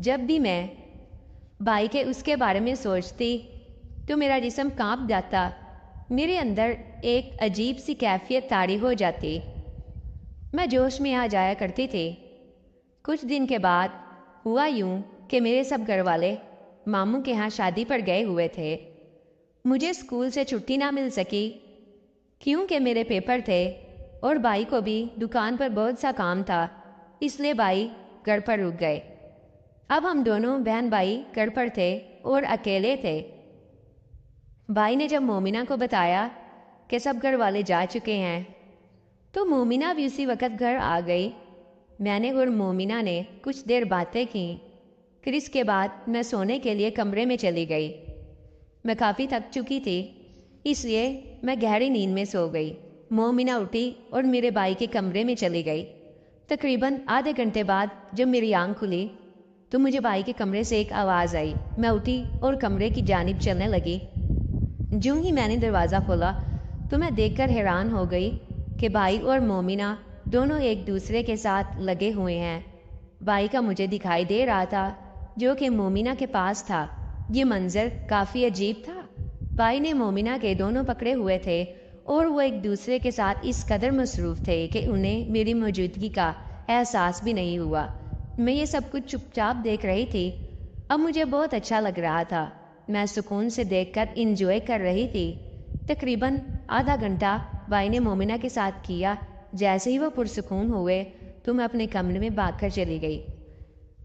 جب بھی میں بھائی کے اس کے بارے میں سوچتی تو میرا جسم کانپ جاتا، میرے اندر ایک عجیب سی کیفیت طاری ہو جاتی، میں جوش میں آ جایا کرتی تھی۔ کچھ دن کے بعد ہوا یوں کہ میرے سب گھر والے ماموں کے ہاں شادی پر گئے ہوئے تھے۔ مجھے اسکول سے چھٹی نہ مل سکی کیونکہ میرے پیپر تھے اور بھائی کو بھی دکان پر بہت سا کام تھا، اس لیے بھائی گھر پر رک گئے۔ اب ہم دونوں بہن بھائی گھر پر تھے اور اکیلے تھے۔ بھائی نے جب مومنہ کو بتایا کہ سب گھر والے جا چکے ہیں تو مومنہ بھی اسی وقت گھر آ گئی۔ میں نے اور مومنہ نے کچھ دیر باتیں کیں، پھر اس کے بعد میں سونے کے لیے کمرے میں چلی گئی۔ میں کافی تھک چکی تھی، اس لیے میں گہری نیند میں سو گئی۔ مومنہ اٹھی اور میرے بھائی کے کمرے میں چلی گئی۔ تقریباً آدھے گھنٹے بعد جب میری آنکھ کھلی تو مجھے بھائی کے کمرے سے ایک آواز آئی۔ میں اٹھی اور کمرے کی جانب چلنے لگی۔ جو ہی میں نے دروازہ کھولا تو میں دیکھ کر حیران ہو گئی کہ بھائی اور مومنہ دونوں ایک دوسرے کے ساتھ لگے ہوئے ہیں۔ بھائی کا مجھے دکھائی دے رہا تھا جو کہ مومنہ کے پاس تھا۔ یہ منظر کافی عجیب تھا۔ بھائی نے مومنہ کے دونوں پکڑے ہوئے تھے اور وہ ایک دوسرے کے ساتھ اس قدر مصروف تھے کہ انہیں میری موجودگی کا احساس بھی نہیں ہوا۔ میں یہ سب کچھ چپ چاپ دیکھ رہی تھی۔ اب مجھے بہت اچھا لگ رہا تھا، میں سکون سے دیکھ کر انجوائے کر رہی تھی۔ تقریباً آدھا گھنٹہ بھائی نے مومنہ کے ساتھ کیا۔ جیسے ہی وہ پرسکون ہوئے تو میں اپنے کمرے میں بھاگ کر چلی گئی۔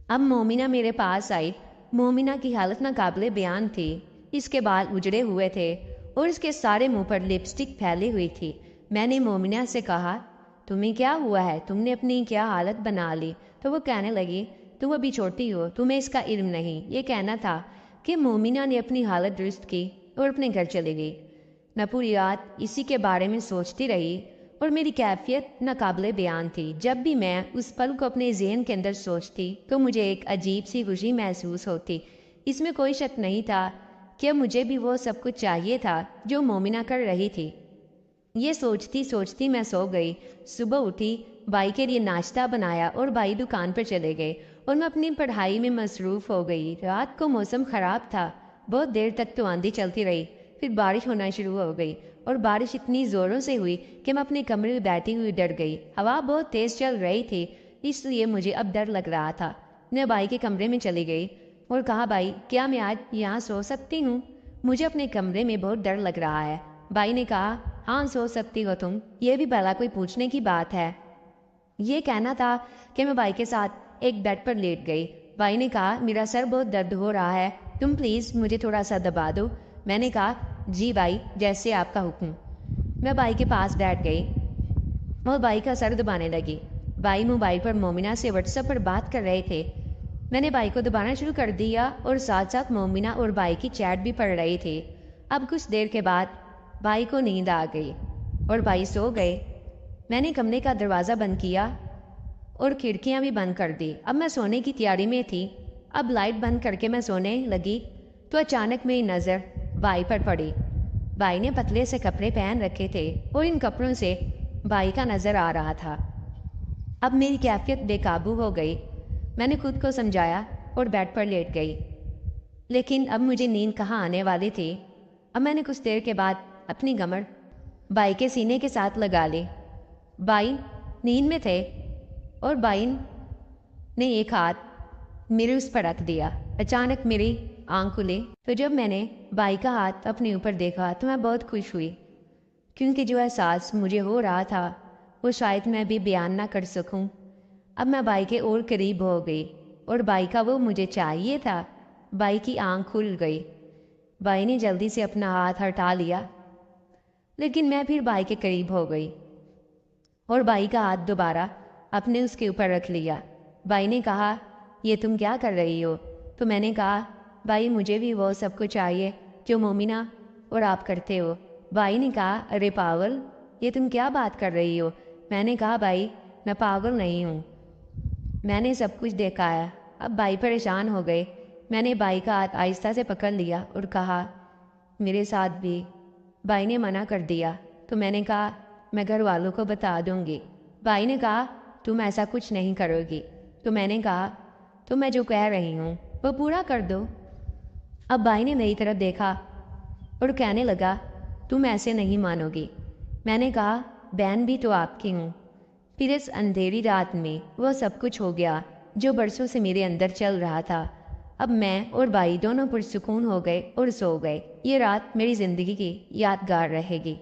اب مومنہ میرے پاس آئی۔ مومنہ کی حالت ناقابل بیان تھی۔ اس کے بال اجڑے ہوئے تھے اور اس کے سارے منہ پر لپسٹک پھیلی ہوئی تھی۔ میں نے مومنہ سے کہا، تمہیں کیا ہوا ہے؟ تم نے اپنی کیا حالت بنا لی؟ تو وہ کہنے لگی، تم ابھی چھوٹی ہو، تمہیں اس کا علم نہیں۔ یہ کہنا تھا کہ مومنہ نے اپنی حالت درست کی اور اپنے گھر چلی گئی۔ میں پوری رات اسی کے بارے میں سوچتی رہی اور میری کیفیت ناقابل بیان تھی۔ جب بھی میں اس پل کو اپنے ذہن کے اندر سوچتی تو مجھے ایک عجیب سی خوشی محسوس ہوتی۔ اس میں کوئی شک نہیں تھا کہ مجھے بھی وہ سب کچھ چاہیے تھا جو مومنہ کر رہی تھی۔ یہ سوچتی سوچتی میں سو گئی۔ صبح اٹھی، بھائی کے لیے ناشتہ بنایا اور بھائی دکان پر چلے گئے اور میں اپنی پڑھائی میں مصروف ہو گئی۔ رات کو موسم خراب تھا، بہت دیر تک تو آندھی چلتی رہی، پھر بارش ہونا شروع ہو گئی اور بارش اتنی زوروں سے ہوئی کہ میں اپنے کمرے میں بیٹھی ہوئی ڈر گئی۔ ہوا بہت تیز چل رہی تھی، اس لیے مجھے اب ڈر لگ رہا تھا۔ میں بھائی کے کمرے میں چلی گئی اور کہا، بھائی کیا میں آج یہاں سو سکتی ہوں؟ مجھے اپنے کمرے میں بہت ڈر لگ رہا ہے۔ بھائی نے کہا، ہاں سو سکتی ہو تم، یہ بھی بھلا کوئی پوچھنے کی بات ہے۔ یہ کہنا تھا کہ میں بھائی کے ساتھ ایک بیڈ پر لیٹ گئی۔ بھائی نے کہا، میرا سر بہت درد ہو رہا ہے، تم پلیز مجھے تھوڑا سا دبا دو۔ میں نے کہا، جی بھائی، جیسے آپ کا حکم۔ میں بھائی کے پاس بیٹھ گئی اور بھائی کا سر دبانے لگی۔ بھائی موبائل پر مومنہ سے واٹس ایپ پر بات کر رہے تھے۔ میں نے بھائی کو دبانا شروع کر دیا اور ساتھ ساتھ مومنہ اور بھائی کی چیٹ بھی پڑھ رہی تھی۔ اب کچھ دیر کے بعد بھائی کو نیند آ گئی اور بھائی سو گئے۔ میں نے کمرے کا دروازہ بند کیا اور کھڑکیاں بھی بند کر دی۔ اب میں سونے کی تیاری میں تھی۔ اب لائٹ بند کر کے میں سونے لگی تو اچانک میری نظر بھائی پر پڑی۔ بھائی نے پتلے سے کپڑے پہن رکھے تھے اور ان کپڑوں سے بھائی کا نظر آ رہا تھا۔ اب میری کیفیت بے قابو ہو گئی۔ میں نے خود کو سمجھایا اور بیڈ پر لیٹ گئی، لیکن اب مجھے نیند کہاں آنے والی تھی۔ اب میں نے کچھ دیر کے بعد اپنی کمر بھائی کے سینے کے ساتھ لگا لی۔ بھائی نیند میں تھے اور بھائی نے ایک ہاتھ میرے اس پر رکھ دیا۔ اچانک میری آنکھ کھلی تو جب میں نے بھائی کا ہاتھ اپنے اوپر دیکھا تو میں بہت خوش ہوئی، کیونکہ جو احساس مجھے ہو رہا تھا وہ شاید میں بھی بیان نہ کر سکوں۔ اب میں بھائی کے اور قریب ہو گئی اور بھائی کا وہ مجھے چاہیے تھا۔ بھائی کی آنکھ کھل گئی۔ بھائی نے جلدی سے اپنا ہاتھ ہٹا لیا، لیکن میں پھر بھائی کے قریب ہو گئی اور بھائی کا ہاتھ دوبارہ اپنے اس کے اوپر رکھ لیا۔ بھائی نے کہا، یہ تم کیا کر رہی ہو؟ تو میں نے کہا، بھائی مجھے بھی وہ سب کچھ چاہیے جو مومنہ اور آپ کرتے ہو۔ بھائی نے کہا، ارے پاگل، یہ تم کیا بات کر رہی ہو؟ میں نے کہا، بھائی میں پاگل نہیں ہوں، میں نے سب کچھ دیکھا ہے۔ اب بھائی پریشان ہو گئے۔ میں نے بھائی کا ہاتھ آہستہ سے پکڑ لیا اور کہا، میرے ساتھ بھی۔ بھائی نے منع کر دیا تو میں نے کہا، میں گھر والوں کو بتا دوں گی۔ بھائی نے کہا، تم ایسا کچھ نہیں کرو گی۔ تو میں نے کہا، تو میں جو کہہ رہی ہوں وہ پورا کر دو۔ اب بھائی نے میری طرف دیکھا اور کہنے لگا تم ایسے نہیں مانو گی۔ میں نے کہا بہن بھی تو آپ کی ہوں۔ پھر اس اندھیری رات میں وہ سب کچھ ہو گیا جو برسوں سے میرے اندر چل رہا تھا۔ اب میں اور بھائی دونوں پرسکون ہو گئے اور سو گئے۔ یہ رات میری زندگی کی یادگار رہے گی۔